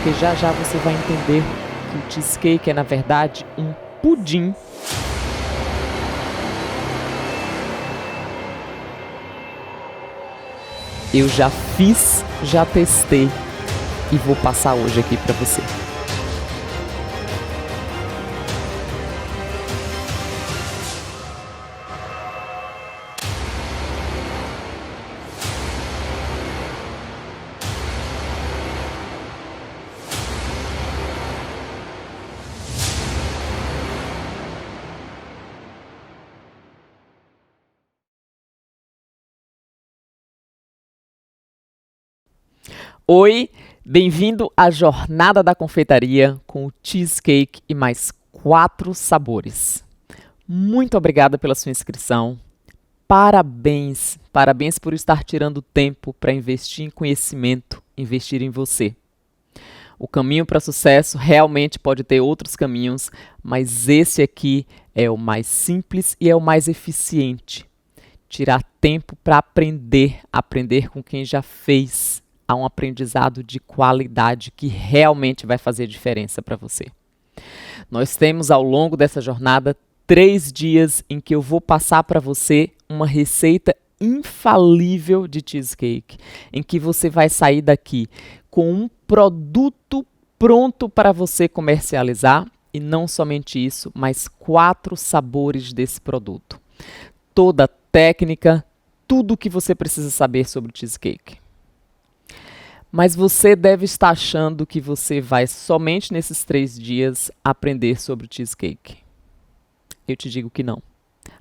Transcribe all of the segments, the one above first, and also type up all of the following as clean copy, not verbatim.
porque já já você vai entender que o cheesecake é, na verdade, um pudim. Eu já fiz, já testei e vou passar hoje aqui para você. Oi, bem-vindo à Jornada da Confeitaria com o cheesecake e mais 4 sabores. Muito obrigada pela sua inscrição. Parabéns, parabéns por estar tirando tempo para investir em conhecimento, investir em você. O caminho para sucesso realmente pode ter outros caminhos, mas esse aqui é o mais simples e é o mais eficiente. Tirar tempo para aprender com quem já fez. Há um aprendizado de qualidade que realmente vai fazer diferença para você. Nós temos ao longo dessa jornada 3 dias em que eu vou passar para você uma receita infalível de cheesecake, em que você vai sair daqui com um produto pronto para você comercializar e não somente isso, mas 4 sabores desse produto. Toda a técnica, tudo o que você precisa saber sobre o cheesecake. Mas você deve estar achando que você vai somente nesses 3 dias aprender sobre o cheesecake. Eu te digo que não.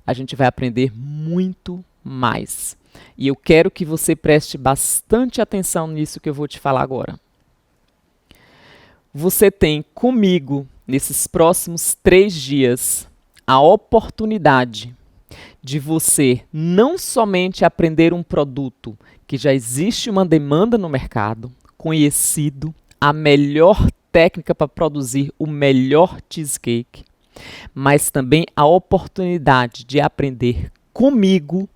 A gente vai aprender muito mais. E eu quero que você preste bastante atenção nisso que eu vou te falar agora. Você tem comigo, nesses próximos 3 dias, a oportunidade de você não somente aprender um produto que já existe uma demanda no mercado, conhecido, a melhor técnica para produzir o melhor cheesecake, mas também a oportunidade de aprender comigo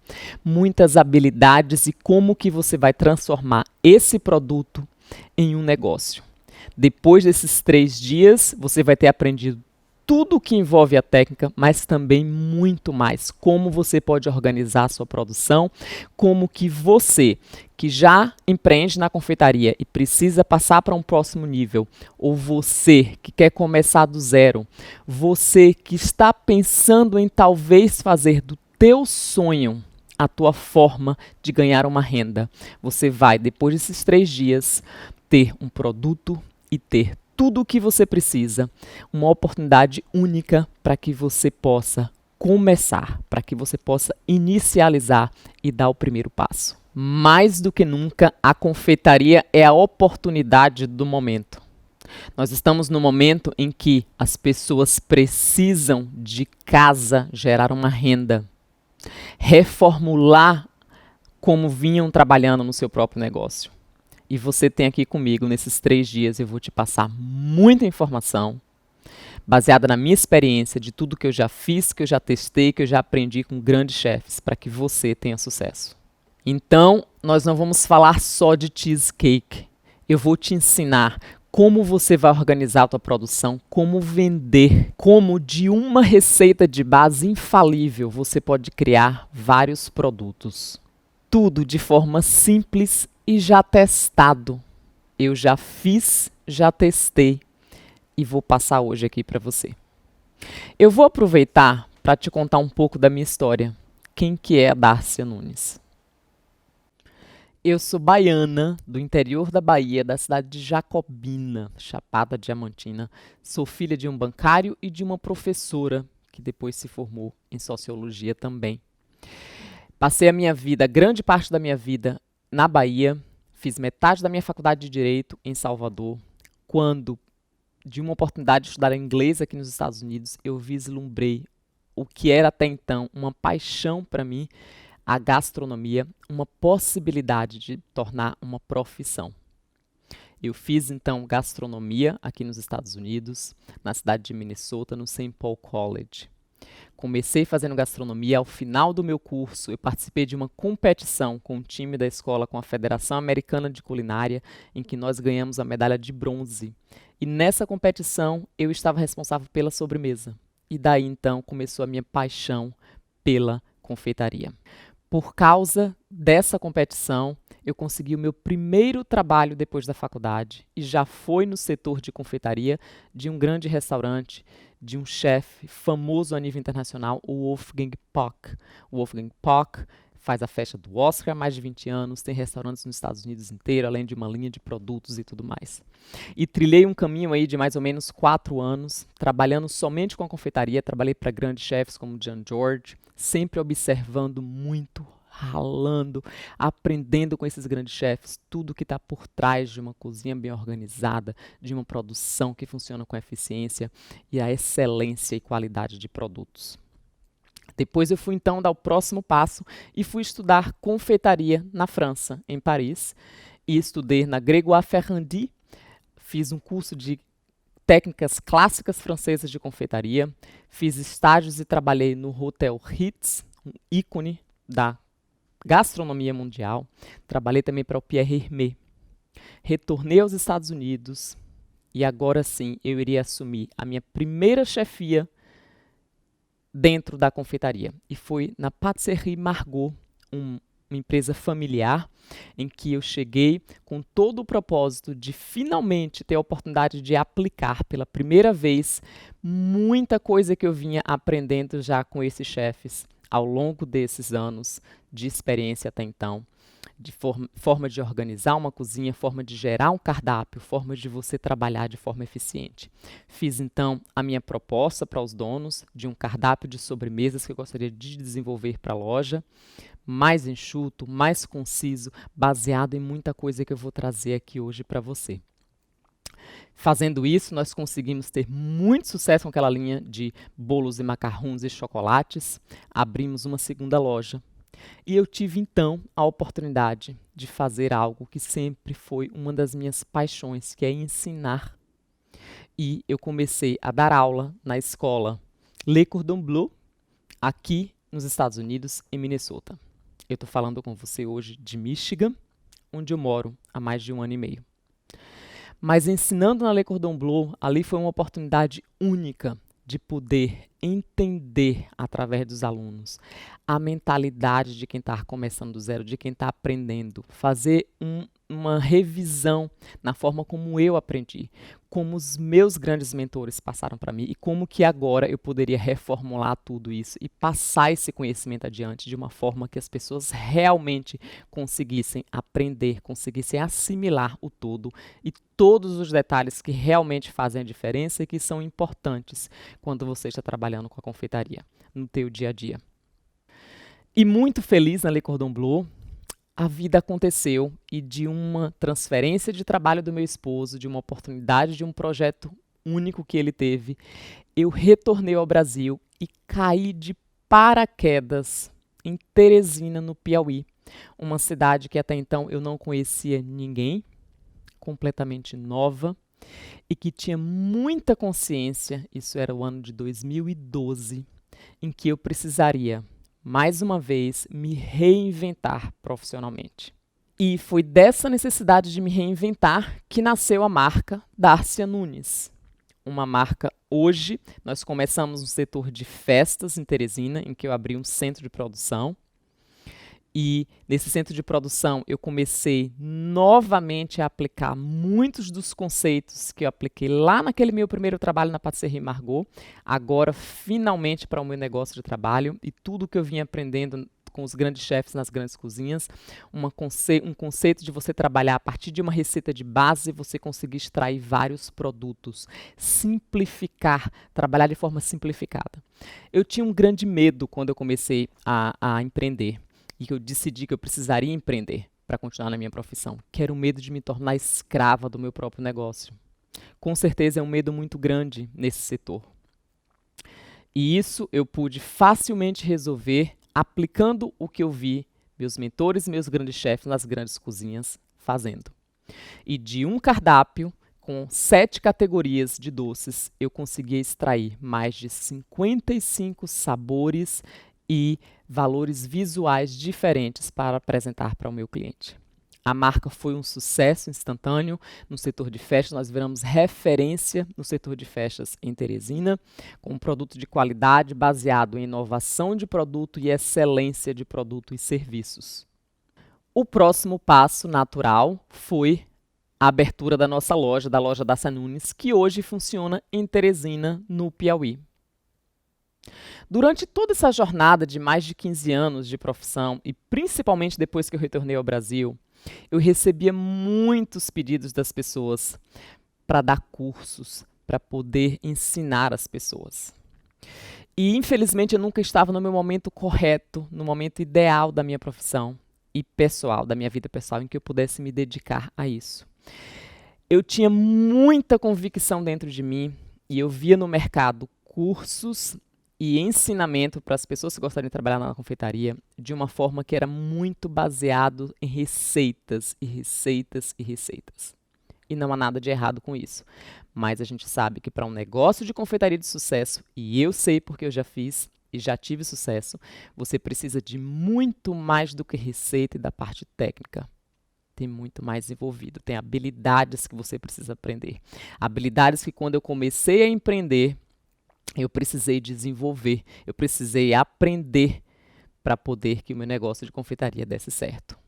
muitas habilidades e como que você vai transformar esse produto em um negócio. Depois desses 3 dias, você vai ter aprendido tudo o que envolve a técnica, mas também muito mais. Como você pode organizar a sua produção, como que você, que já empreende na confeitaria e precisa passar para um próximo nível, ou você que quer começar do zero, você que está pensando em talvez fazer do teu sonho a tua forma de ganhar uma renda, você vai, depois desses 3 dias, ter um produto e ter tudo o que você precisa, uma oportunidade única para que você possa começar, para que você possa inicializar e dar o primeiro passo. Mais do que nunca, a confeitaria é a oportunidade do momento. Nós estamos no momento em que as pessoas precisam de casa gerar uma renda, reformular como vinham trabalhando no seu próprio negócio. E você tem aqui comigo nesses 3 dias, eu vou te passar muita informação, baseada na minha experiência, de tudo que eu já fiz, que eu já testei, que eu já aprendi com grandes chefes, para que você tenha sucesso. Então, nós não vamos falar só de cheesecake. Eu vou te ensinar como você vai organizar a tua produção, como vender, como de uma receita de base infalível você pode criar vários produtos. Tudo de forma simples e já testado. Eu já fiz, já testei e vou passar hoje aqui para você. Eu vou aproveitar para te contar um pouco da minha história. Quem que é a Dárcia Nunes? Eu sou baiana, do interior da Bahia, da cidade de Jacobina, Chapada Diamantina. Sou filha de um bancário e de uma professora, que depois se formou em sociologia também. Passei a minha vida, grande parte da minha vida, na Bahia. Fiz metade da minha faculdade de Direito em Salvador. Quando, de uma oportunidade de estudar inglês aqui nos Estados Unidos, eu vislumbrei o que era até então uma paixão para mim, a gastronomia, uma possibilidade de tornar uma profissão. Eu fiz, então, gastronomia aqui nos Estados Unidos, na cidade de Minnesota, no St. Paul College. Comecei fazendo gastronomia. Ao final do meu curso, eu participei de uma competição com o time da escola, com a Federação Americana de Culinária, em que nós ganhamos a medalha de bronze. E nessa competição, eu estava responsável pela sobremesa. E daí, então, começou a minha paixão pela confeitaria. Por causa dessa competição, eu consegui o meu primeiro trabalho depois da faculdade e já foi no setor de confeitaria de um grande restaurante, de um chefe famoso a nível internacional, o Wolfgang Puck. O Wolfgang Puck faz a festa do Oscar há mais de 20 anos, tem restaurantes nos Estados Unidos inteiro, além de uma linha de produtos e tudo mais. E trilhei um caminho aí de mais ou menos 4 anos, trabalhando somente com a confeitaria, trabalhei para grandes chefes como Jean George, sempre observando muito, ralando, aprendendo com esses grandes chefes, tudo que está por trás de uma cozinha bem organizada, de uma produção que funciona com eficiência e a excelência e qualidade de produtos. Depois eu fui então dar o próximo passo e fui estudar confeitaria na França, em Paris, e estudei na Grégoire Ferrandi, fiz um curso de técnicas clássicas francesas de confeitaria, fiz estágios e trabalhei no Hotel Ritz, um ícone da gastronomia mundial. Trabalhei também para o Pierre Hermé. Retornei aos Estados Unidos e agora sim eu iria assumir a minha primeira chefia dentro da confeitaria. E foi na Pâtisserie Margaux, uma empresa familiar, em que eu cheguei com todo o propósito de finalmente ter a oportunidade de aplicar pela primeira vez muita coisa que eu vinha aprendendo já com esses chefes ao longo desses anos de experiência até então, de forma de organizar uma cozinha, forma de gerar um cardápio, forma de você trabalhar de forma eficiente. Fiz então a minha proposta para os donos de um cardápio de sobremesas que eu gostaria de desenvolver para a loja, mais enxuto, mais conciso, baseado em muita coisa que eu vou trazer aqui hoje para você. Fazendo isso, nós conseguimos ter muito sucesso com aquela linha de bolos e macarrons e chocolates. Abrimos uma segunda loja. E eu tive, então, a oportunidade de fazer algo que sempre foi uma das minhas paixões, que é ensinar. E eu comecei a dar aula na escola Le Cordon Bleu, aqui nos Estados Unidos, em Minnesota. Eu estou falando com você hoje de Michigan, onde eu moro há mais de 1 ano e meio. Mas ensinando na Le Cordon Bleu, ali foi uma oportunidade única de poder entender, através dos alunos, a mentalidade de quem está começando do zero, de quem está aprendendo, fazer uma revisão na forma como eu aprendi, como os meus grandes mentores passaram para mim e como que agora eu poderia reformular tudo isso e passar esse conhecimento adiante de uma forma que as pessoas realmente conseguissem aprender, conseguissem assimilar o todo e todos os detalhes que realmente fazem a diferença e que são importantes quando você está trabalhando com a confeitaria no teu dia a dia. E muito feliz na Le Cordon Bleu, a vida aconteceu e de uma transferência de trabalho do meu esposo, de uma oportunidade de um projeto único que ele teve, eu retornei ao Brasil e caí de paraquedas em Teresina, no Piauí, uma cidade que até então eu não conhecia ninguém, completamente nova e que tinha muita consciência, isso era o ano de 2012, em que eu precisaria mais uma vez, me reinventar profissionalmente. E foi dessa necessidade de me reinventar que nasceu a marca Dárcia Nunes. Uma marca hoje, nós começamos no setor de festas em Teresina, em que eu abri um centro de produção. E nesse centro de produção eu comecei novamente a aplicar muitos dos conceitos que eu apliquei lá naquele meu primeiro trabalho na Pâtisserie Margaux, agora finalmente para o meu negócio de trabalho e tudo que eu vinha aprendendo com os grandes chefes nas grandes cozinhas, um conceito de você trabalhar a partir de uma receita de base, você conseguir extrair vários produtos, simplificar, trabalhar de forma simplificada. Eu tinha um grande medo quando eu comecei a empreender. E que eu decidi que eu precisaria empreender para continuar na minha profissão, que era o medo de me tornar escrava do meu próprio negócio. Com certeza é um medo muito grande nesse setor. E isso eu pude facilmente resolver aplicando o que eu vi meus mentores e meus grandes chefes nas grandes cozinhas fazendo. E de um cardápio com 7 categorias de doces, eu consegui extrair mais de 55 sabores e valores visuais diferentes para apresentar para o meu cliente. A marca foi um sucesso instantâneo no setor de festas. Nós viramos referência no setor de festas em Teresina, com um produto de qualidade baseado em inovação de produto e excelência de produto e serviços. O próximo passo natural foi a abertura da nossa loja, da loja da Nunes, que hoje funciona em Teresina, no Piauí. Durante toda essa jornada de mais de 15 anos de profissão, e principalmente depois que eu retornei ao Brasil, eu recebia muitos pedidos das pessoas para dar cursos, para poder ensinar as pessoas. E, infelizmente, eu nunca estava no meu momento correto, no momento ideal da minha profissão e pessoal, da minha vida pessoal, em que eu pudesse me dedicar a isso. Eu tinha muita convicção dentro de mim e eu via no mercado cursos e ensinamento para as pessoas que gostariam de trabalhar na confeitaria de uma forma que era muito baseado em receitas e receitas e receitas. E não há nada de errado com isso. Mas a gente sabe que para um negócio de confeitaria de sucesso, e eu sei porque eu já fiz e já tive sucesso, você precisa de muito mais do que receita e da parte técnica. Tem muito mais envolvido, tem habilidades que você precisa aprender. Habilidades que quando eu comecei a empreender, eu precisei desenvolver, eu precisei aprender para poder que o meu negócio de confeitaria desse certo.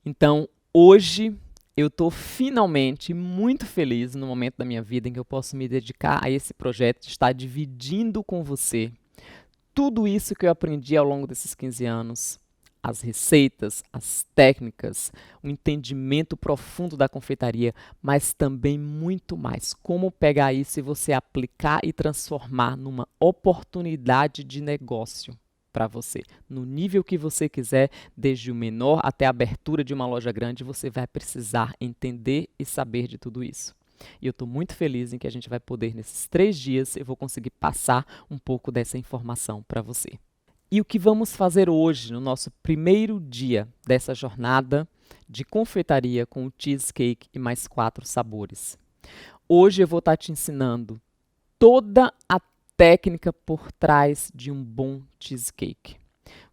Então, hoje, eu estou finalmente muito feliz no momento da minha vida em que eu posso me dedicar a esse projeto, de estar dividindo com você tudo isso que eu aprendi ao longo desses 15 anos, as receitas, as técnicas, o entendimento profundo da confeitaria, mas também muito mais. Como pegar isso e você aplicar e transformar numa oportunidade de negócio para você. No nível que você quiser, desde o menor até a abertura de uma loja grande, você vai precisar entender e saber de tudo isso. E eu estou muito feliz em que a gente vai poder, nesses 3 dias, eu vou conseguir passar um pouco dessa informação para você. E o que vamos fazer hoje, no nosso primeiro dia dessa jornada de confeitaria com o cheesecake e mais 4 sabores? Hoje eu vou estar te ensinando toda a técnica por trás de um bom cheesecake.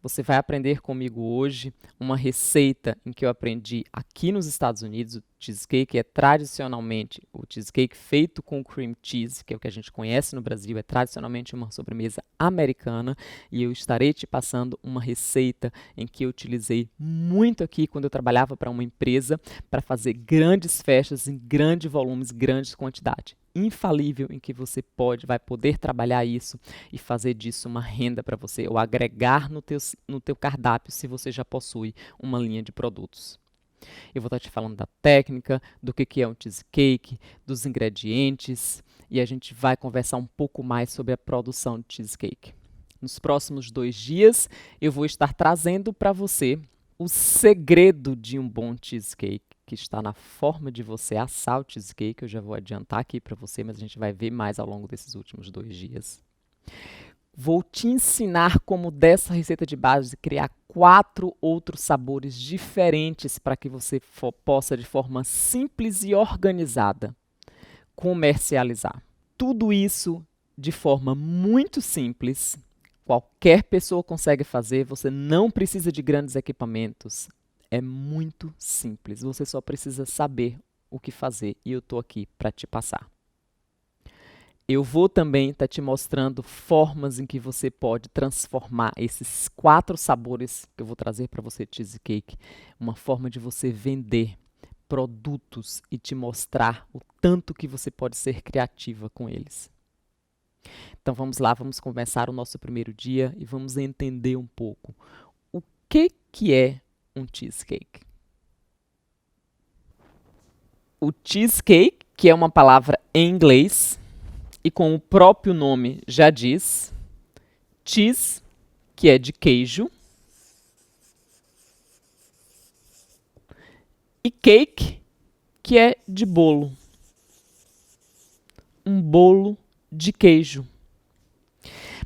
Você vai aprender comigo hoje uma receita em que eu aprendi aqui nos Estados Unidos. O cheesecake é tradicionalmente o cheesecake feito com cream cheese, que é o que a gente conhece no Brasil, é tradicionalmente uma sobremesa americana, e eu estarei te passando uma receita em que eu utilizei muito aqui quando eu trabalhava para uma empresa para fazer grandes festas em grandes volumes, grandes quantidades. Infalível em que você vai poder trabalhar isso e fazer disso uma renda para você, ou agregar no teu cardápio se você já possui uma linha de produtos. Eu vou estar te falando da técnica, do que é um cheesecake, dos ingredientes, e a gente vai conversar um pouco mais sobre a produção de cheesecake. Nos próximos 2 dias, eu vou estar trazendo para você o segredo de um bom cheesecake, que está na forma de você assar o cheesecake. Eu já vou adiantar aqui para você, mas a gente vai ver mais ao longo desses últimos 2 dias. Vou te ensinar como dessa receita de base criar 4 outros sabores diferentes para que você possa, de forma simples e organizada, comercializar. Tudo isso de forma muito simples. Qualquer pessoa consegue fazer, você não precisa de grandes equipamentos. É muito simples, você só precisa saber o que fazer e eu estou aqui para te passar. Eu vou também estar te mostrando formas em que você pode transformar esses 4 sabores que eu vou trazer para você de cheesecake, uma forma de você vender produtos e te mostrar o tanto que você pode ser criativa com eles. Então vamos lá, vamos começar o nosso primeiro dia e vamos entender um pouco o que é um cheesecake. O cheesecake, que é uma palavra em inglês, e com o próprio nome já diz, cheese, que é de queijo, e cake, que é de bolo. Um bolo de queijo.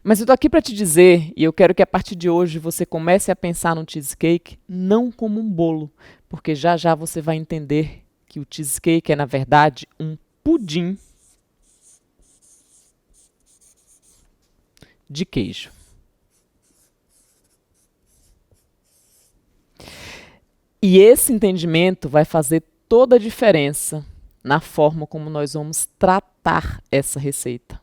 Mas eu estou aqui para te dizer, e eu quero que a partir de hoje você comece a pensar no cheesecake não como um bolo, porque já já você vai entender que o cheesecake é, na verdade, um pudim de queijo. E esse entendimento vai fazer toda a diferença na forma como nós vamos tratar essa receita,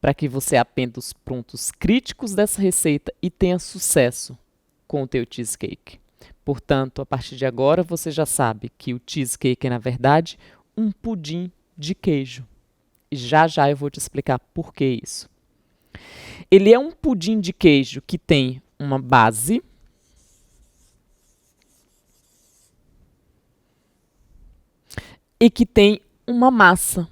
para que você aprenda os pontos críticos dessa receita e tenha sucesso com o teu cheesecake. Portanto, a partir de agora, você já sabe que o cheesecake é, na verdade, um pudim de queijo. E já já eu vou te explicar por que isso. Ele é um pudim de queijo que tem uma base e que tem uma massa.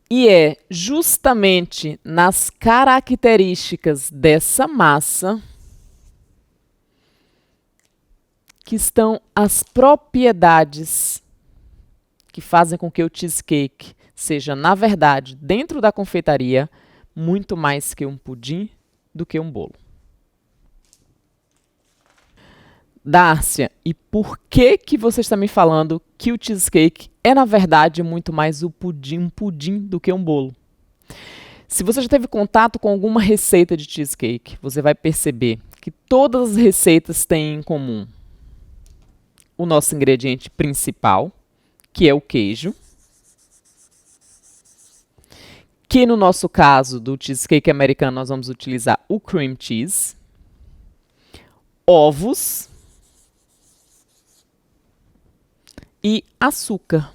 E é justamente nas características dessa massa que estão as propriedades que fazem com que o cheesecake seja, na verdade, dentro da confeitaria, muito mais que um pudim do que um bolo. Dárcia, e por que você está me falando que o cheesecake é, na verdade, muito mais um pudim do que um bolo? Se você já teve contato com alguma receita de cheesecake, você vai perceber que todas as receitas têm em comum o nosso ingrediente principal, que é o queijo, que no nosso caso do cheesecake americano nós vamos utilizar o cream cheese, ovos e açúcar.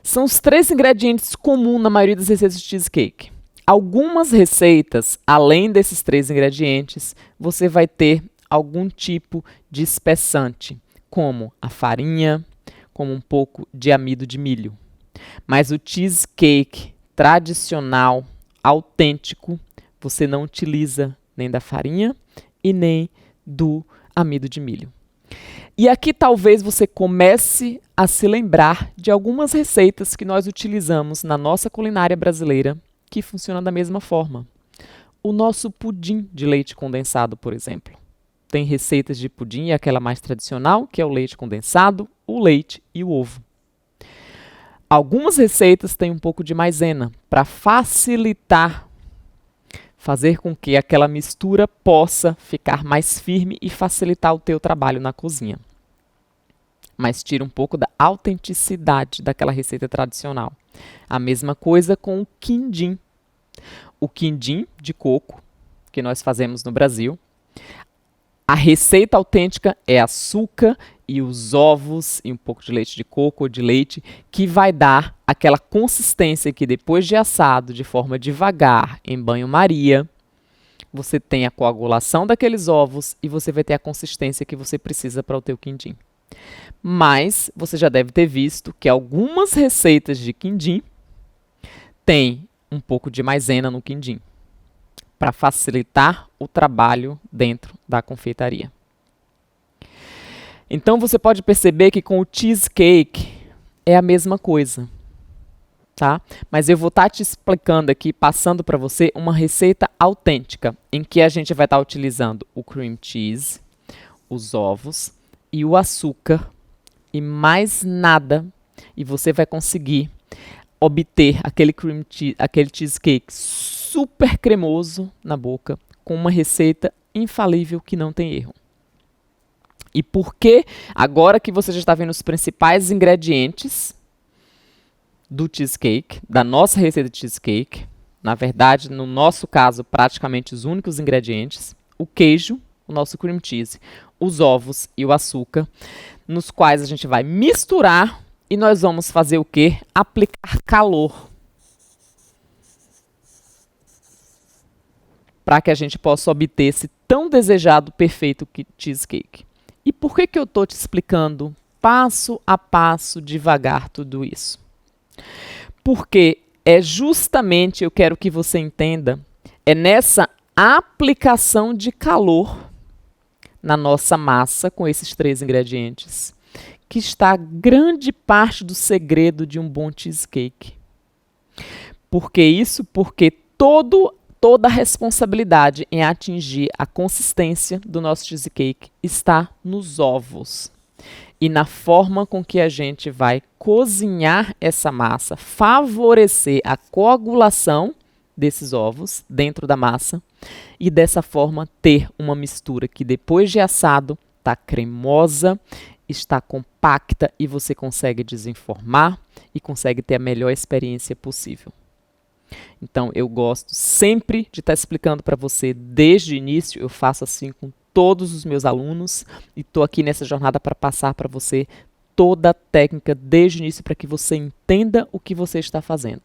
São os 3 ingredientes comuns na maioria das receitas de cheesecake. Algumas receitas, além desses 3 ingredientes, você vai ter algum tipo de espessante, como a farinha, como um pouco de amido de milho. Mas o cheesecake tradicional, autêntico, você não utiliza nem da farinha e nem do amido de milho. E aqui talvez você comece a se lembrar de algumas receitas que nós utilizamos na nossa culinária brasileira que funcionam da mesma forma. O nosso pudim de leite condensado, por exemplo. Tem receitas de pudim, aquela mais tradicional, que é o leite condensado, o leite e o ovo. Algumas receitas têm um pouco de maisena para facilitar, fazer com que aquela mistura possa ficar mais firme e facilitar o teu trabalho na cozinha. Mas tira um pouco da autenticidade daquela receita tradicional. A mesma coisa com o quindim. O quindim de coco, que nós fazemos no Brasil. A receita autêntica é açúcar e os ovos e um pouco de leite de coco ou de leite, que vai dar aquela consistência que depois de assado de forma devagar, em banho-maria, você tem a coagulação daqueles ovos e você vai ter a consistência que você precisa para o teu quindim. Mas você já deve ter visto que algumas receitas de quindim têm um pouco de maisena no quindim, para facilitar o trabalho dentro da confeitaria. Então você pode perceber que com o cheesecake é a mesma coisa, tá? Mas eu vou estar te explicando aqui, passando para você uma receita autêntica, em que a gente vai estar utilizando o cream cheese, os ovos e o açúcar e mais nada, e você vai conseguir obter aquele cheesecake super cremoso na boca, com uma receita infalível que não tem erro. E por que, agora que você já está vendo os principais ingredientes do cheesecake, da nossa receita de cheesecake, na verdade, no nosso caso, praticamente os únicos ingredientes, o queijo, o nosso cream cheese, os ovos e o açúcar, nos quais a gente vai misturar e nós vamos fazer o quê? Aplicar calor. Para que a gente possa obter esse tão desejado perfeito cheesecake. E por que eu estou te explicando passo a passo, devagar, tudo isso? Porque é justamente, eu quero que você entenda, é nessa aplicação de calor na nossa massa, com esses 3 ingredientes, que está grande parte do segredo de um bom cheesecake. Por que isso? Porque toda a responsabilidade em atingir a consistência do nosso cheesecake está nos ovos e na forma com que a gente vai cozinhar essa massa, favorecer a coagulação desses ovos dentro da massa e dessa forma ter uma mistura que depois de assado está cremosa, está compacta e você consegue desenformar e consegue ter a melhor experiência possível. Então, eu gosto sempre de estar explicando para você desde o início, eu faço assim com todos os meus alunos e estou aqui nessa jornada para passar para você toda a técnica desde o início para que você entenda o que você está fazendo.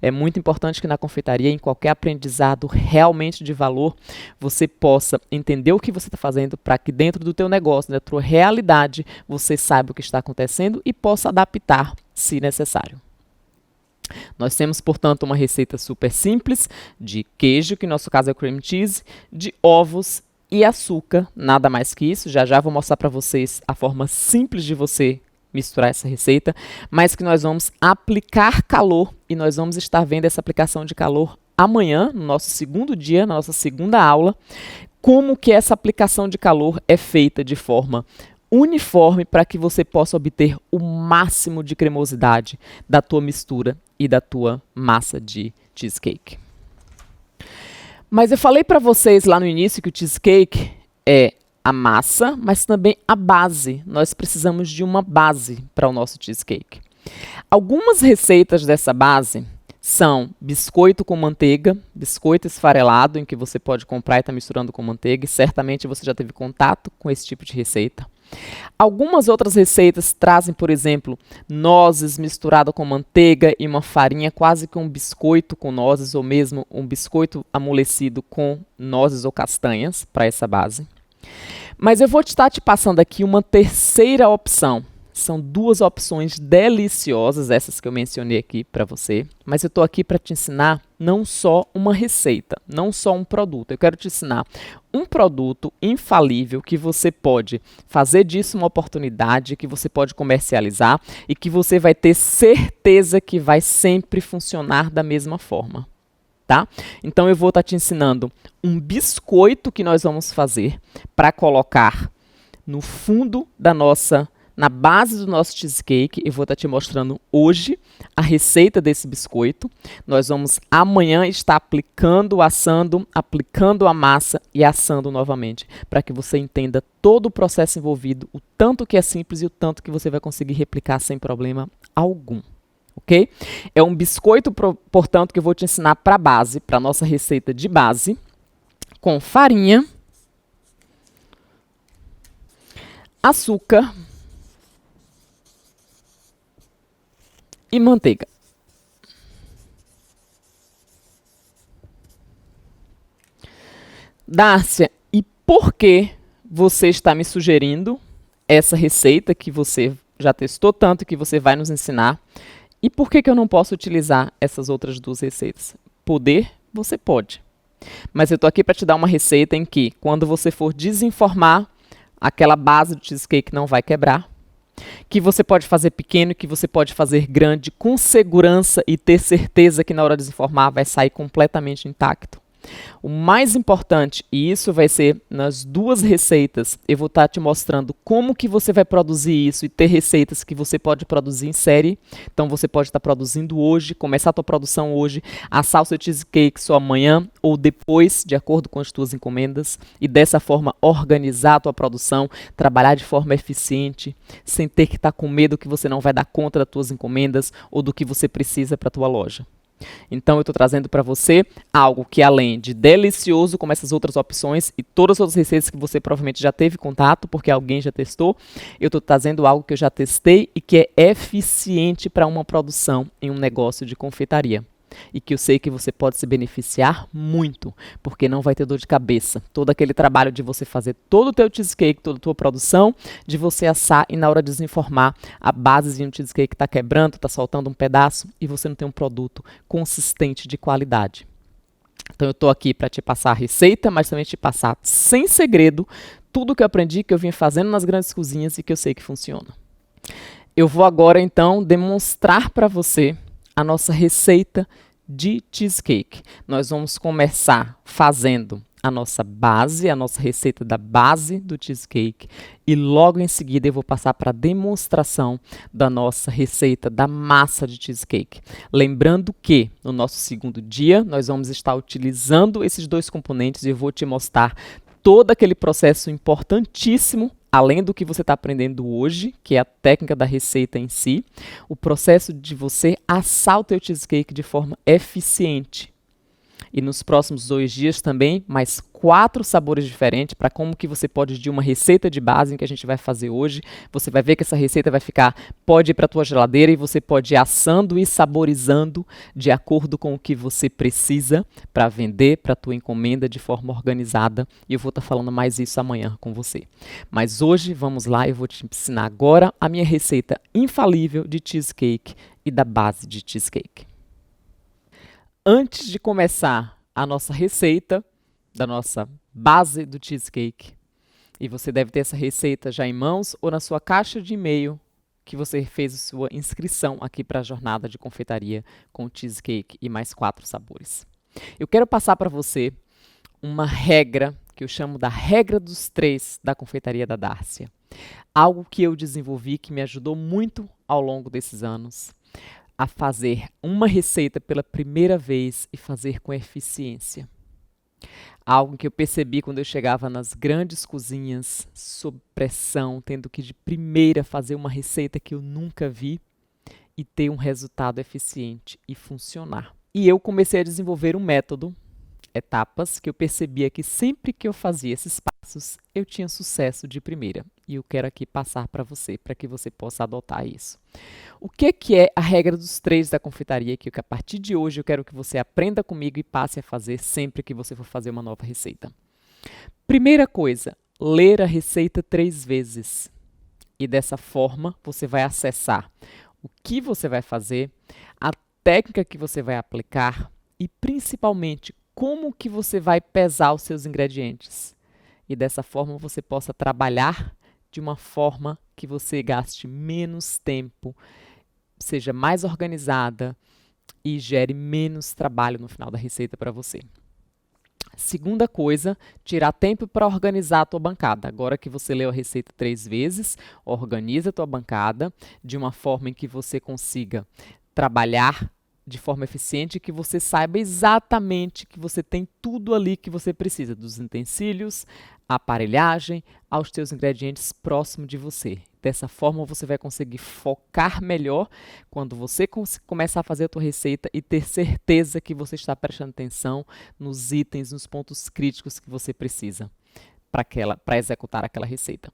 É muito importante que na confeitaria, em qualquer aprendizado realmente de valor, você possa entender o que você está fazendo para que dentro do teu negócio, da tua realidade, você saiba o que está acontecendo e possa adaptar se necessário. Nós temos, portanto, uma receita super simples de queijo, que no nosso caso é cream cheese, de ovos e açúcar, nada mais que isso. Já já vou mostrar para vocês a forma simples de você misturar essa receita, mas que nós vamos aplicar calor e nós vamos estar vendo essa aplicação de calor amanhã, no nosso segundo dia, na nossa segunda aula, como que essa aplicação de calor é feita de forma uniforme para que você possa obter o máximo de cremosidade da tua mistura e da tua massa de cheesecake. Mas eu falei para vocês lá no início que o cheesecake é a massa, mas também a base. Nós precisamos de uma base para o nosso cheesecake. Algumas receitas dessa base são biscoito com manteiga, biscoito esfarelado, em que você pode comprar e estar misturando com manteiga, e certamente você já teve contato com esse tipo de receita. Algumas outras receitas trazem, por exemplo, nozes misturado com manteiga e uma farinha, quase que um biscoito com nozes, ou mesmo um biscoito amolecido com nozes ou castanhas para essa base. Mas eu vou estar te passando aqui uma terceira opção. São duas opções deliciosas, essas que eu mencionei aqui para você, mas eu estou aqui para te ensinar não só uma receita, não só um produto. Eu quero te ensinar um produto infalível que você pode fazer disso uma oportunidade, que você pode comercializar e que você vai ter certeza que vai sempre funcionar da mesma forma. Tá? Então eu vou estar te ensinando um biscoito que nós vamos fazer para colocar no fundo na base do nosso cheesecake. Eu vou estar te mostrando hoje a receita desse biscoito. Nós vamos amanhã estar aplicando, assando, aplicando a massa e assando novamente, para que você entenda todo o processo envolvido, o tanto que é simples e o tanto que você vai conseguir replicar sem problema algum. Ok? É um biscoito, portanto, que eu vou te ensinar para base, para nossa receita de base, com farinha, açúcar e manteiga. Dárcia, e por que você está me sugerindo essa receita que você já testou tanto e que você vai nos ensinar? E por que eu não posso utilizar essas outras duas receitas? Poder, você pode. Mas eu estou aqui para te dar uma receita em que, quando você for desenformar, aquela base do cheesecake não vai quebrar. Que você pode fazer pequeno, que você pode fazer grande, com segurança e ter certeza que na hora de desenformar vai sair completamente intacto. O mais importante, e isso vai ser nas duas receitas, eu vou estar te mostrando como que você vai produzir isso e ter receitas que você pode produzir em série. Então você pode estar produzindo hoje, começar a tua produção hoje, assar o seu cheesecake só amanhã ou depois, de acordo com as tuas encomendas, e dessa forma organizar a tua produção, trabalhar de forma eficiente, sem ter que estar com medo que você não vai dar conta das tuas encomendas ou do que você precisa para a tua loja. Então eu estou trazendo para você algo que, além de delicioso, como essas outras opções e todas as outras receitas que você provavelmente já teve contato, porque alguém já testou, eu estou trazendo algo que eu já testei e que é eficiente para uma produção em um negócio de confeitaria. E que eu sei que você pode se beneficiar muito, porque não vai ter dor de cabeça. Todo aquele trabalho de você fazer todo o teu cheesecake, toda a tua produção, de você assar e na hora de desenformar, a basezinha do cheesecake está quebrando, está soltando um pedaço e você não tem um produto consistente de qualidade. Então eu estou aqui para te passar a receita, mas também te passar sem segredo tudo que eu aprendi, que eu vim fazendo nas grandes cozinhas e que eu sei que funciona. Eu vou agora então demonstrar para você a nossa receita de cheesecake. Nós vamos começar fazendo a nossa base, a nossa receita da base do cheesecake, e logo em seguida eu vou passar para a demonstração da nossa receita da massa de cheesecake. Lembrando que no nosso segundo dia nós vamos estar utilizando esses dois componentes e eu vou te mostrar todo aquele processo importantíssimo, além do que você está aprendendo hoje, que é a técnica da receita em si, o processo de você assar o teu cheesecake de forma eficiente. E nos próximos 2 dias também, mais 4 sabores diferentes para como que você pode, de uma receita de base que a gente vai fazer hoje, você vai ver que essa receita vai ficar, pode ir para a tua geladeira e você pode ir assando e saborizando de acordo com o que você precisa para vender para a tua encomenda de forma organizada. E eu vou estar falando mais isso amanhã com você. Mas hoje, vamos lá, eu vou te ensinar agora a minha receita infalível de cheesecake e da base de cheesecake. Antes de começar a nossa receita da nossa base do cheesecake, e você deve ter essa receita já em mãos ou na sua caixa de e-mail que você fez a sua inscrição aqui para a jornada de confeitaria com cheesecake e mais 4 sabores. Eu quero passar para você uma regra que eu chamo da regra dos 3 da confeitaria da Dárcia. Algo que eu desenvolvi que me ajudou muito ao longo desses anos a fazer uma receita pela primeira vez e fazer com eficiência. Algo que eu percebi quando eu chegava nas grandes cozinhas, sob pressão, tendo que de primeira fazer uma receita que eu nunca vi e ter um resultado eficiente e funcionar. E eu comecei a desenvolver um método, etapas, que eu percebia que sempre que eu fazia esses passos, eu tinha sucesso de primeira. E eu quero aqui passar para você, para que você possa adotar isso. O que é a regra dos 3 da confeitaria que a partir de hoje eu quero que você aprenda comigo e passe a fazer sempre que você for fazer uma nova receita? Primeira coisa, ler a receita 3 vezes. E dessa forma você vai acessar o que você vai fazer, a técnica que você vai aplicar e principalmente como que você vai pesar os seus ingredientes. E dessa forma você possa trabalhar de uma forma que você gaste menos tempo, seja mais organizada e gere menos trabalho no final da receita para você. Segunda coisa, tirar tempo para organizar a tua bancada. Agora que você leu a receita 3 vezes, organiza a tua bancada de uma forma em que você consiga trabalhar de forma eficiente, que você saiba exatamente que você tem tudo ali que você precisa, dos utensílios, a aparelhagem, aos teus ingredientes próximo de você. Dessa forma você vai conseguir focar melhor quando você começar a fazer a tua receita e ter certeza que você está prestando atenção nos itens, nos pontos críticos que você precisa para executar aquela receita.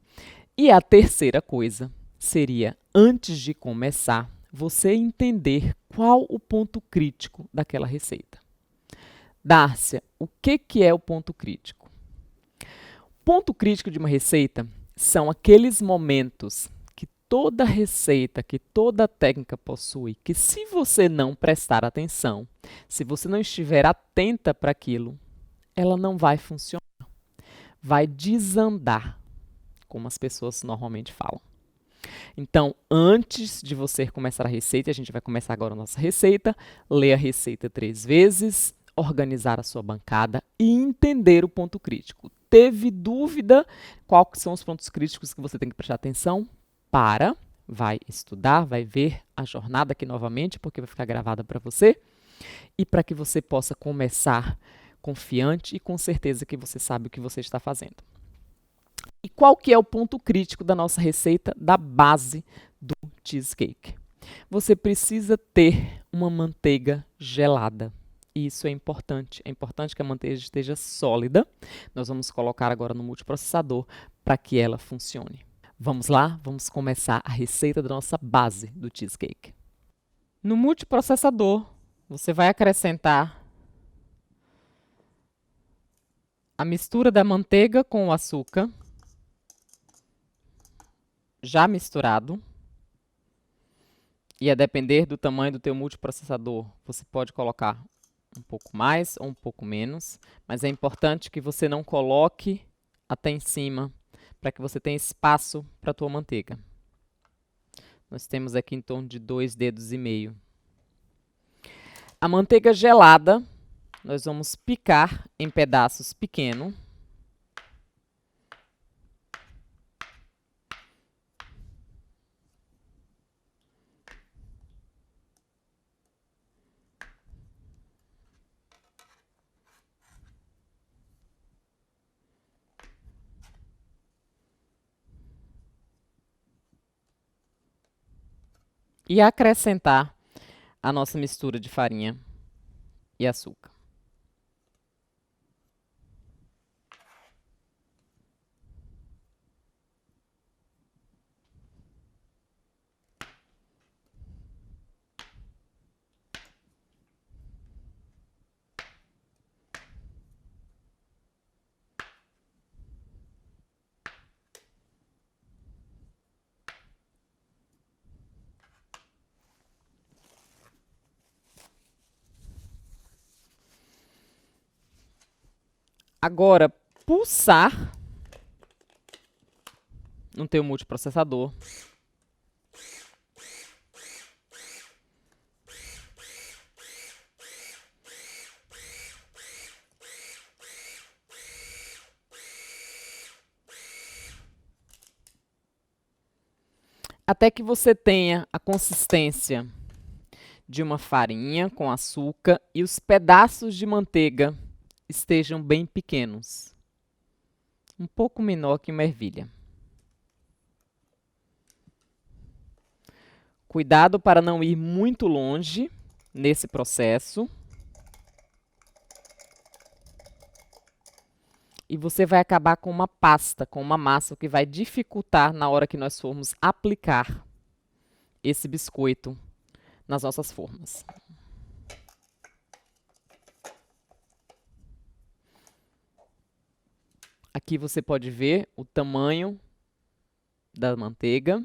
E a terceira coisa seria, antes de começar, você entender qual o ponto crítico daquela receita. Dárcia, o que é o ponto crítico? O ponto crítico de uma receita são aqueles momentos que toda receita, que toda técnica possui, que se você não prestar atenção, se você não estiver atenta para aquilo, ela não vai funcionar. Vai desandar, como as pessoas normalmente falam. Então, antes de você começar a receita, a gente vai começar agora a nossa receita, ler a receita 3 vezes, organizar a sua bancada e entender o ponto crítico. Teve dúvida quais são os pontos críticos que você tem que prestar atenção? Vai estudar, vai ver a jornada aqui novamente, porque vai ficar gravada para você, e para que você possa começar confiante e com certeza que você sabe o que você está fazendo. E qual que é o ponto crítico da nossa receita da base do cheesecake? Você precisa ter uma manteiga gelada. E isso é importante. É importante que a manteiga esteja sólida. Nós vamos colocar agora no multiprocessador para que ela funcione. Vamos lá? Vamos começar a receita da nossa base do cheesecake. No multiprocessador, você vai acrescentar a mistura da manteiga com o açúcar, já misturado, e a depender do tamanho do teu multiprocessador, você pode colocar um pouco mais ou um pouco menos, mas é importante que você não coloque até em cima, para que você tenha espaço para a tua manteiga. Nós temos aqui em torno de 2,5 dedos. A manteiga gelada, nós vamos picar em pedaços pequenos. E acrescentar a nossa mistura de farinha e açúcar. Agora, pulsar no teu multiprocessador. Até que você tenha a consistência de uma farinha com açúcar e os pedaços de manteiga estejam bem pequenos. Um pouco menor que uma ervilha. Cuidado para não ir muito longe nesse processo. E você vai acabar com uma pasta, com uma massa, o que vai dificultar na hora que nós formos aplicar esse biscoito nas nossas formas. Aqui você pode ver o tamanho da manteiga.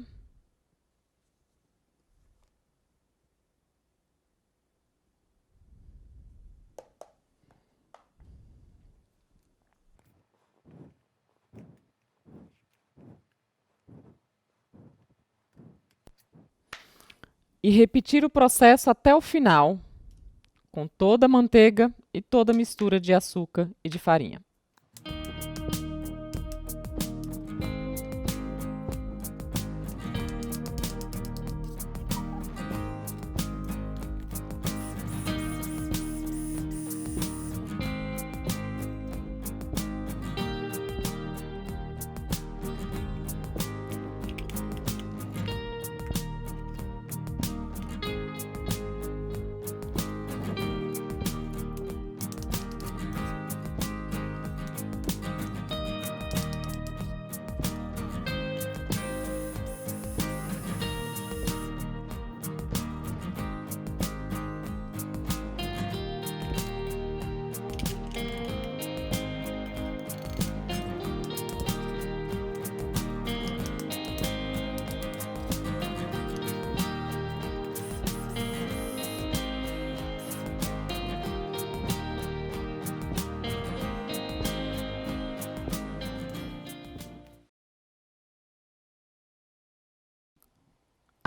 E repetir o processo até o final, com toda a manteiga e toda a mistura de açúcar e de farinha.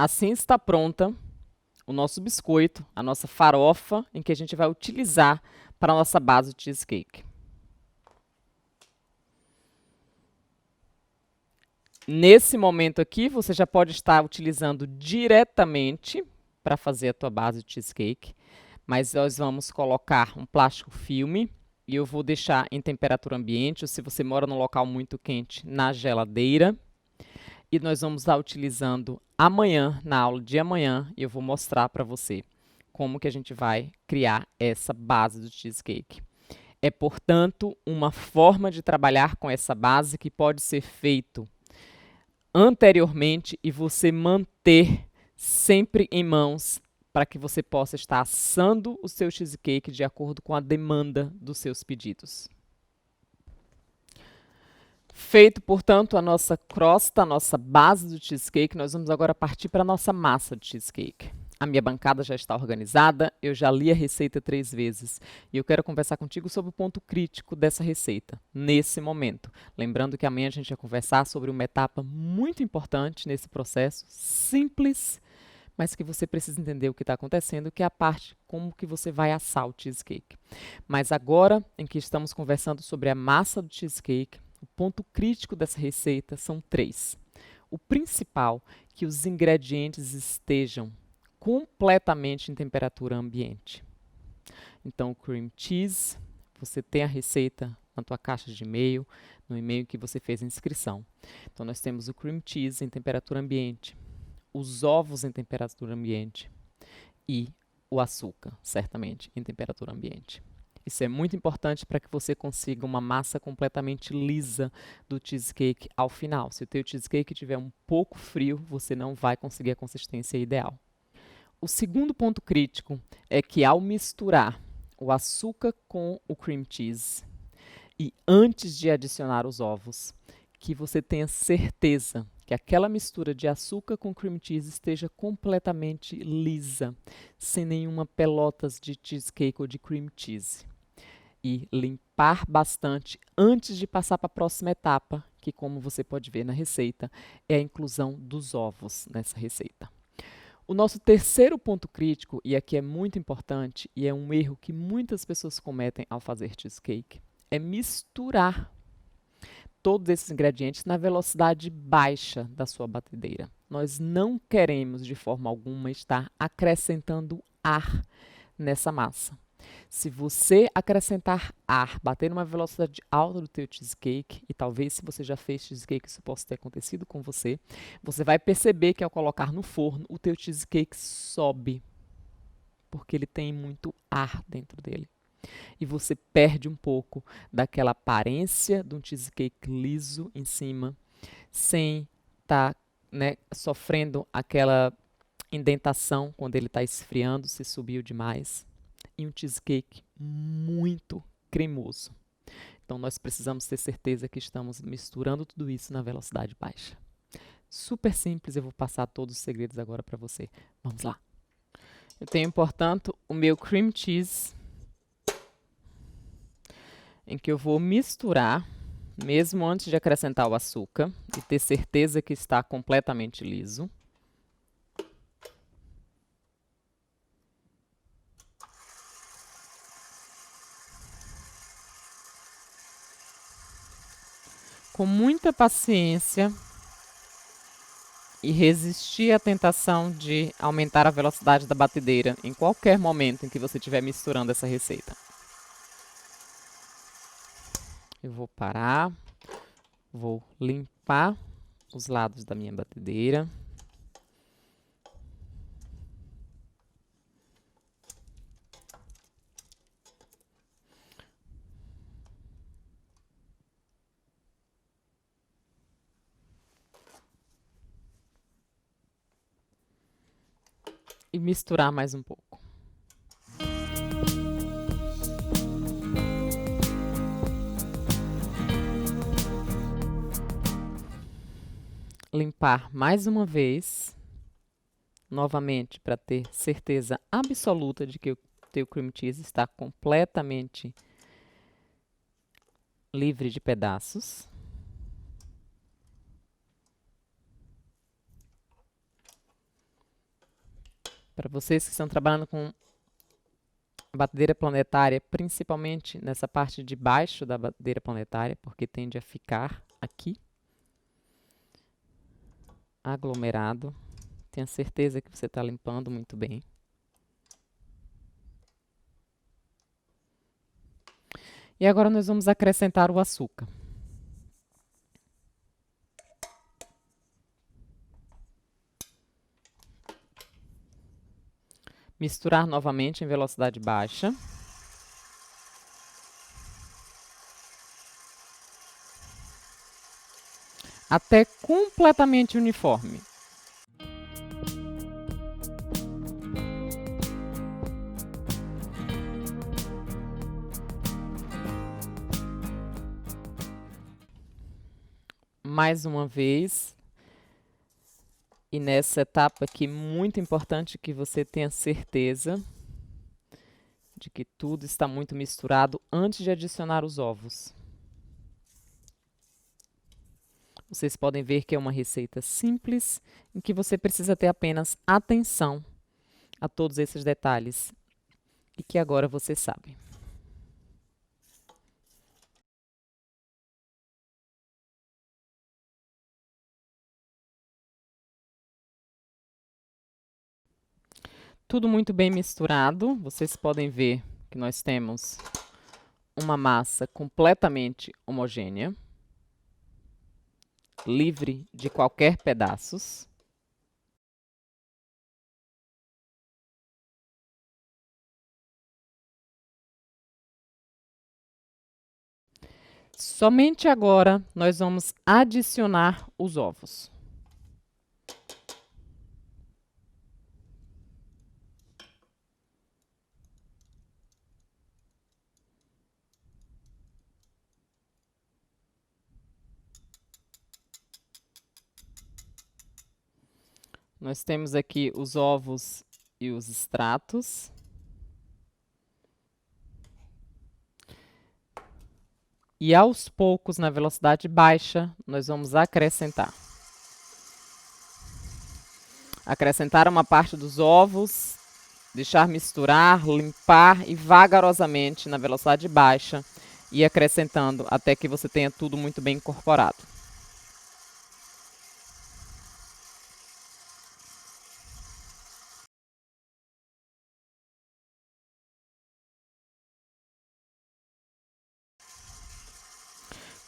Assim está pronta o nosso biscoito, a nossa farofa, em que a gente vai utilizar para a nossa base de cheesecake. Nesse momento aqui, você já pode estar utilizando diretamente para fazer a tua base de cheesecake, mas nós vamos colocar um plástico filme e eu vou deixar em temperatura ambiente, ou se você mora num local muito quente, na geladeira. E nós vamos estar utilizando amanhã, na aula de amanhã, e eu vou mostrar para você como que a gente vai criar essa base do cheesecake. É, portanto, uma forma de trabalhar com essa base que pode ser feito anteriormente e você manter sempre em mãos para que você possa estar assando o seu cheesecake de acordo com a demanda dos seus pedidos. Feito, portanto, a nossa crosta, a nossa base do cheesecake, nós vamos agora partir para a nossa massa de cheesecake. A minha bancada já está organizada, eu já li a receita 3 vezes e eu quero conversar contigo sobre o ponto crítico dessa receita, nesse momento. Lembrando que amanhã a gente vai conversar sobre uma etapa muito importante nesse processo, simples, mas que você precisa entender o que está acontecendo, que é a parte como que você vai assar o cheesecake. Mas agora, em que estamos conversando sobre a massa do cheesecake, o ponto crítico dessa receita são 3. O principal, que os ingredientes estejam completamente em temperatura ambiente. Então, o cream cheese, você tem a receita na tua caixa de e-mail, no e-mail que você fez a inscrição. Então, nós temos o cream cheese em temperatura ambiente, os ovos em temperatura ambiente e o açúcar, certamente, em temperatura ambiente. Isso é muito importante para que você consiga uma massa completamente lisa do cheesecake ao final. Se o teu cheesecake estiver um pouco frio, você não vai conseguir a consistência ideal. O segundo ponto crítico é que ao misturar o açúcar com o cream cheese e antes de adicionar os ovos, que você tenha certeza que aquela mistura de açúcar com cream cheese esteja completamente lisa, sem nenhuma pelotas de cheesecake ou de cream cheese. E limpar bastante antes de passar para a próxima etapa, que, como você pode ver na receita, é a inclusão dos ovos nessa receita. O nosso terceiro ponto crítico, e aqui é muito importante, e é um erro que muitas pessoas cometem ao fazer cheesecake, é misturar todos esses ingredientes na velocidade baixa da sua batedeira. Nós não queremos, de forma alguma, estar acrescentando ar nessa massa. Se você acrescentar ar, bater numa velocidade alta do teu cheesecake, e talvez se você já fez cheesecake isso possa ter acontecido com você, você vai perceber que ao colocar no forno, o teu cheesecake sobe, porque ele tem muito ar dentro dele. E você perde um pouco daquela aparência de um cheesecake liso em cima, sem estar sofrendo aquela indentação quando ele está esfriando, se subiu demais. E um cheesecake muito cremoso. Então nós precisamos ter certeza que estamos misturando tudo isso na velocidade baixa. Super simples, eu vou passar todos os segredos agora para você. Vamos lá. Eu tenho, portanto, o meu cream cheese, em que eu vou misturar, mesmo antes de acrescentar o açúcar, e ter certeza que está completamente liso. Com muita paciência e resistir à tentação de aumentar a velocidade da batedeira em qualquer momento em que você estiver misturando essa receita. Eu vou parar, vou limpar os lados da minha batedeira. E misturar mais um pouco. Limpar mais uma vez, novamente, para ter certeza absoluta de que o teu cream cheese está completamente livre de pedaços. Para vocês que estão trabalhando com batedeira planetária, principalmente nessa parte de baixo da batedeira planetária, porque tende a ficar aqui aglomerado. Tenha certeza que você está limpando muito bem. E agora nós vamos acrescentar o açúcar. Misturar novamente em velocidade baixa. Até completamente uniforme. Mais uma vez. E nessa etapa aqui, muito importante que você tenha certeza de que tudo está muito misturado antes de adicionar os ovos. Vocês podem ver que é uma receita simples, em que você precisa ter apenas atenção a todos esses detalhes e que agora você sabe. Tudo muito bem misturado. Vocês podem ver que nós temos uma massa completamente homogênea, livre de qualquer pedaços. Somente agora nós vamos adicionar os ovos. Nós temos aqui os ovos e os extratos. E aos poucos, na velocidade baixa, nós vamos acrescentar. Acrescentar uma parte dos ovos, deixar misturar, limpar e vagarosamente na velocidade baixa e acrescentando até que você tenha tudo muito bem incorporado.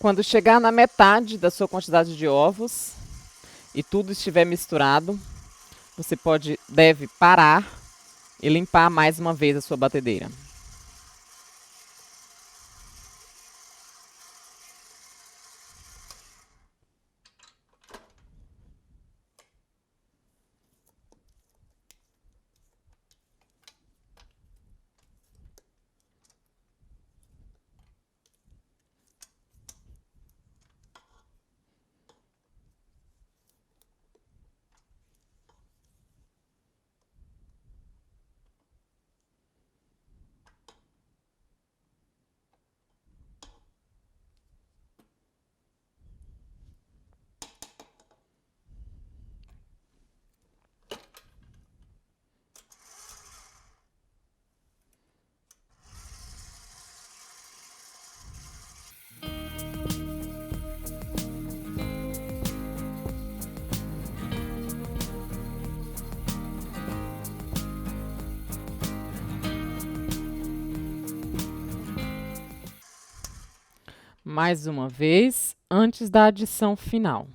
Quando chegar na metade da sua quantidade de ovos e tudo estiver misturado, você deve parar e limpar mais uma vez a sua batedeira. Mais uma vez, antes da adição final.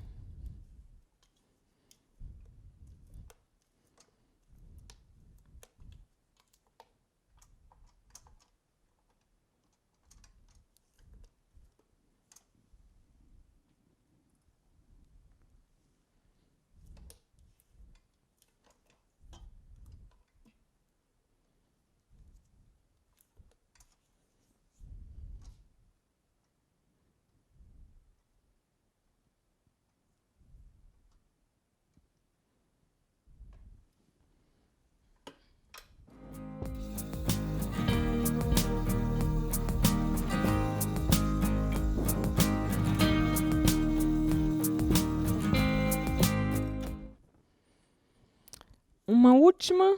Uma última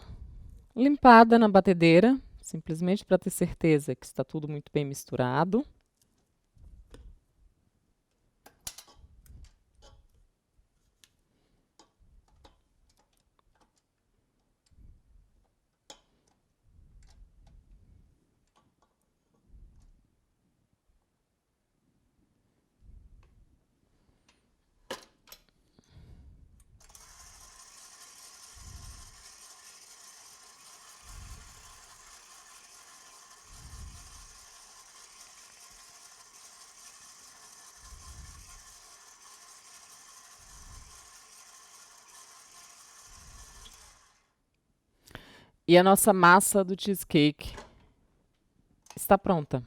limpada na batedeira, simplesmente para ter certeza que está tudo muito bem misturado. E a nossa massa do cheesecake está pronta.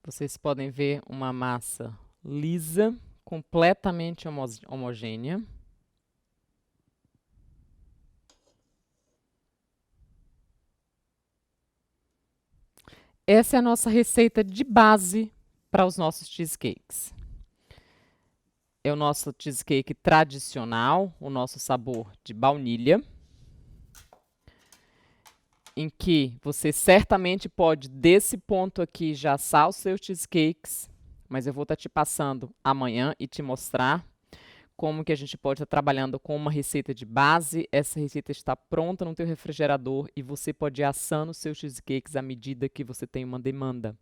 Vocês podem ver uma massa lisa, completamente homogênea. Essa é a nossa receita de base para os nossos cheesecakes. É o nosso cheesecake tradicional, o nosso sabor de baunilha, em que você certamente pode, desse ponto aqui, já assar os seus cheesecakes, mas eu vou estar te passando amanhã e te mostrar como que a gente pode estar trabalhando com uma receita de base. Essa receita está pronta no teu refrigerador e você pode ir assando os seus cheesecakes à medida que você tem uma demanda.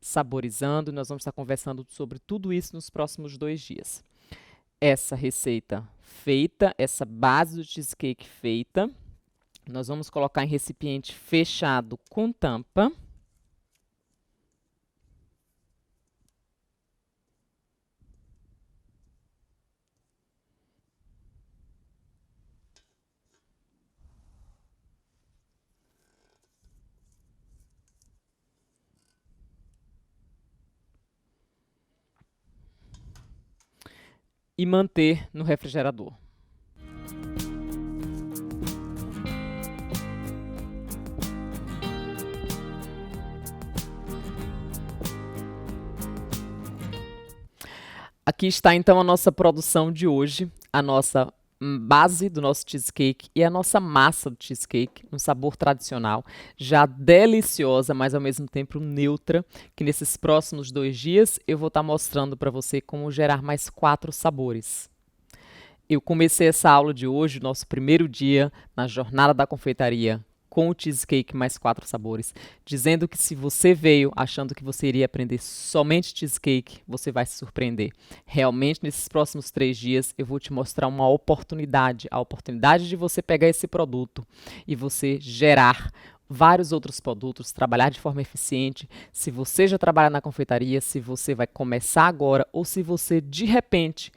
Saborizando, nós vamos estar conversando sobre tudo isso nos próximos 2 dias. Essa receita feita, essa base do cheesecake feita, nós vamos colocar em recipiente fechado com tampa. E manter no refrigerador. Aqui está então a nossa produção de hoje, a nossa base do nosso cheesecake e a nossa massa do cheesecake, um sabor tradicional, já deliciosa, mas ao mesmo tempo neutra, que nesses próximos 2 dias eu vou estar mostrando para você como gerar mais 4 sabores. Eu comecei essa aula de hoje, nosso primeiro dia na jornada da confeitaria, com o cheesecake mais 4 sabores, dizendo que se você veio achando que você iria aprender somente cheesecake, você vai se surpreender. Realmente, nesses próximos 3 dias, eu vou te mostrar uma oportunidade, a oportunidade de você pegar esse produto e você gerar vários outros produtos, trabalhar de forma eficiente. Se você já trabalha na confeitaria, se você vai começar agora ou se você, de repente,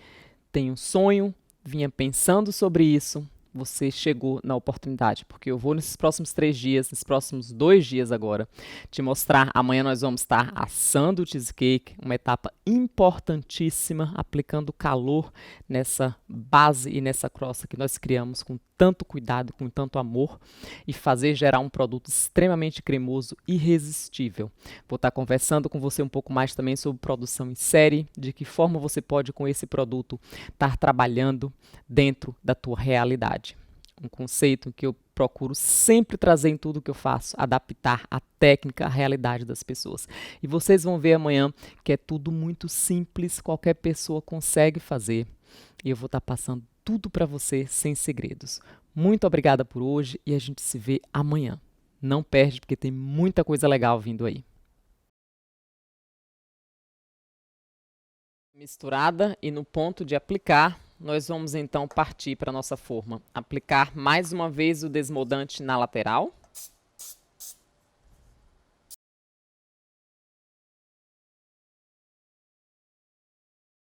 tem um sonho, vinha pensando sobre isso, você chegou na oportunidade, porque eu vou nesses próximos 3 dias, nesses próximos 2 dias agora, te mostrar. Amanhã nós vamos estar assando o cheesecake, uma etapa importantíssima, aplicando calor nessa base e nessa crosta que nós criamos com tanto cuidado, com tanto amor, e fazer gerar um produto extremamente cremoso e irresistível. Vou estar conversando com você um pouco mais também sobre produção em série, de que forma você pode com esse produto estar trabalhando dentro da tua realidade. Um conceito que eu procuro sempre trazer em tudo que eu faço, adaptar a técnica à realidade das pessoas. E vocês vão ver amanhã que é tudo muito simples, qualquer pessoa consegue fazer. E eu vou estar passando tudo para você sem segredos. Muito obrigada por hoje e a gente se vê amanhã. Não perde porque tem muita coisa legal vindo aí. Misturada e no ponto de aplicar, nós vamos então partir para a nossa forma. Aplicar mais uma vez o desmoldante na lateral.